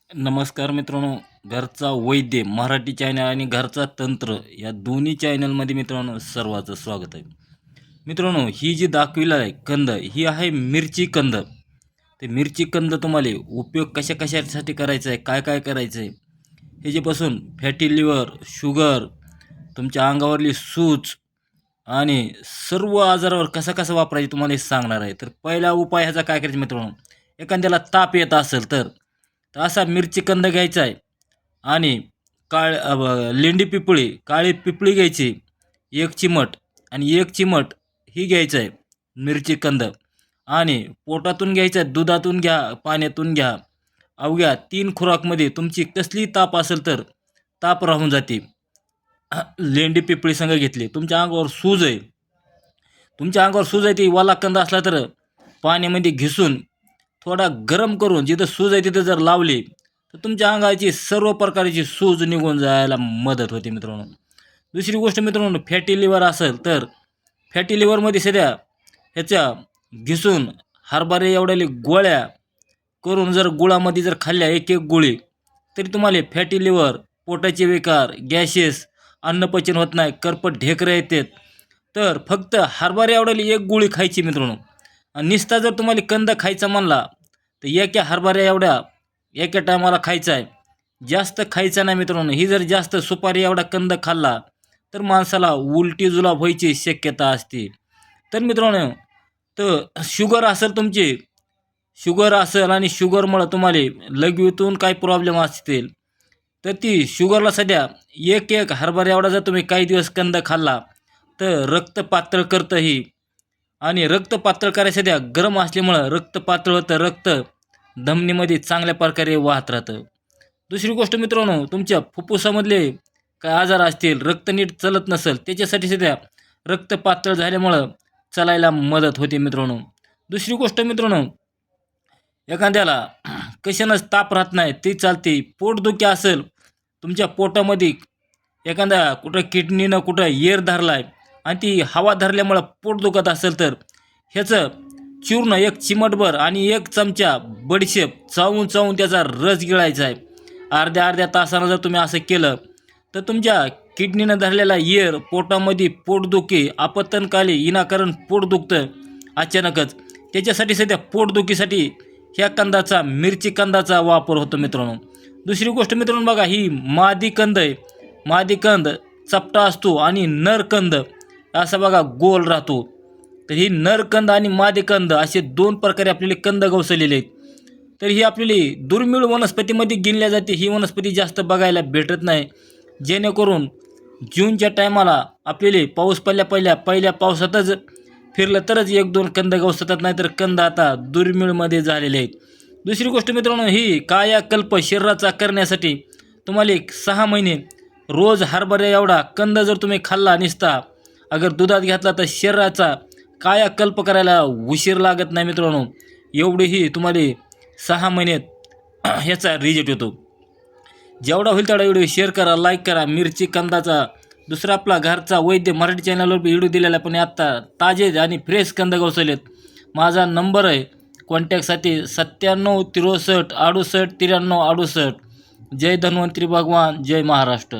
नमस्कार मित्रांनो. घरचा वैद्य मराठी चॅनल आणि घरचा तंत्र या दोन्ही चॅनलमध्ये मित्रांनो सर्वांचं स्वागत आहे. मित्रांनो, ही जी दाखविला आहे कंद ही आहे मिरची कंद. ते मिरची कंद तुम्हाला उपयोग कशासाठी करायचा आहे, काय काय करायचं आहे, हे जेपासून फॅटी लिव्हर, शुगर, तुमच्या अंगावरली सूज आणि सर्व आजारावर कसा वापरायचं तुम्हाला हे सांगणार आहे. तर पहिला उपाय ह्याचा काय करायचा मित्रांनो, एखाद्याला ताप येत असेल तर असा मिरची कंद घ्यायचा आहे आणि लेंडी पिपळी, काळी पिपळी घ्यायची 1 चिमट आणि 1 चिमट ही घ्यायचं आहे मिरची कंद. आणि पोटातून घ्यायचं आहे, दुधातून घ्या, पाण्यातून घ्या. अवघ्या 3 खुराकमध्ये तुमची कसली ताप असेल तर ताप राहून जाते. लेंडी पिपळी संग घेतली, तुमच्या अंगावर सूज आहे, ती वाला कंद असला तर पाण्यामध्ये घिसून थोडा गरम करून जिथं सूज आहे तिथं जर लावली तर तुमच्या अंगाची सर्व प्रकारची सूज निघून जायला मदत होते मित्रांनो. दुसरी गोष्ट मित्रांनो, फॅटी लिव्हर असेल तर फॅटी लिव्हरमध्ये सध्या ह्याच्या घिसून हरभरे एवढ्या गोळ्या करून जर गुळामध्ये जर खाल्ल्या एक गोळी तरी तुम्हाला फॅटी लिव्हर, पोटाचे विकार, गॅसेस, अन्नपचन होत नाही, करपट ढेकरं येतात. तर फक्त हरभरे एवढ्याली एक गोळी खायची मित्रांनो. आणि निस्ता जर तुम्हाला कंद खायचा म्हणला तर एका हरभऱ्या एवढ्या एका टायमाला खायचा आहे, जास्त खायचा नाही मित्रांनो. ही जर जास्त सुपारी एवढा कंद खाल्ला तर माणसाला उलटी जुलाब व्हायची शक्यता असते. तर मित्रांनो, तर शुगर असेल आणि शुगरमुळं तुम्हाला लघवीतून काही प्रॉब्लेम असतील तर ती शुगरला सध्या एक हरभरा एवढा जर तुम्ही काही दिवस कंद खाल्ला तर रक्त पातळ करतं ही. आणि रक्त पातळ करायचं सध्या गरम असल्यामुळं रक्त पातळ होतं, रक्त धमनीमध्ये चांगल्या प्रकारे वाहत राहतं. दुसरी गोष्ट मित्रांनो, तुमच्या फुफ्फुसामधले काय आजार असतील, रक्त नीट चलत नसेल, त्याच्यासाठी सध्या रक्त पातळ झाल्यामुळं चालायला मदत होते मित्रांनो. दुसरी गोष्ट मित्रांनो, एखाद्याला कशानंच ताप राहत नाही ती चालते, पोटदुखी असेल, तुमच्या पोटामध्ये एखाद्या कुठं किडनीनं कुठं एअर धरलाय आणि ती हवा धरल्यामुळं पोट दुखत असेल तर ह्याचं चूर्ण 1 चिमटभर आणि 1 चमचा बडीशेप चावून त्याचा रस गिळायचा आहे. अर्ध्या तासानं जर तुम्ही असं केलं तर तुमच्या किडनीनं धरलेला एअर, पोटामध्ये पोटदुखी, आपत्काली विनाकारण पोट दुखतं अचानकच, त्याच्यासाठी सध्या पोटदुखीसाठी ह्या कंदाचा, मिरची कंदाचा वापर होतो मित्रांनो. दुसरी गोष्ट मित्रांनो बघा, ही मादी कंद आहे. मादी कंद चपटा असतो आणि नरकंद असा बघा गोल राहतो. तर ही नरकंद आणि मादी कंद असे 2 प्रकारे आपल्याला कंद गवसलेले आहेत. तर ही आपल्याला दुर्मिळ वनस्पतीमध्ये गिनल्या जाते. ही वनस्पती जास्त बघायला भेटत नाही, जेणेकरून जूनच्या टायमाला आपल्याला पाऊस पहिल्या पावसातच फिरलं तरच 1-2 कंद गवसतात, नाही तर कंद आता दुर्मिळमध्ये झालेले आहेत. दुसरी गोष्ट मित्रांनो, ही कायाकल्प शरीराचा करण्यासाठी तुम्हाला 6 महिने रोज हरभरा एवढा कंद जर तुम्ही खाल्ला निसता अगर दुधात घेतला तर शरीराचा कायाकल्प करायला उशीर लागत नाही मित्रांनो. एवढीही तुम्हाला 6 महिन्यात ह्याचा रिझल्ट येतो. जेवढा होईल तेवढा व्हिडिओ शेअर करा, लाईक करा. मिरची कंदाचा दुसरा आपला घरचा वैद्य मराठी चॅनलवर व्हिडिओ दिलेला, पण आत्ता ताजे आणि फ्रेश कंद गवसलेत. माझा नंबर आहे कॉन्टॅक्टसाठी 97 63 68 93 68. जय धन्वंतरी भगवान, जय महाराष्ट्र.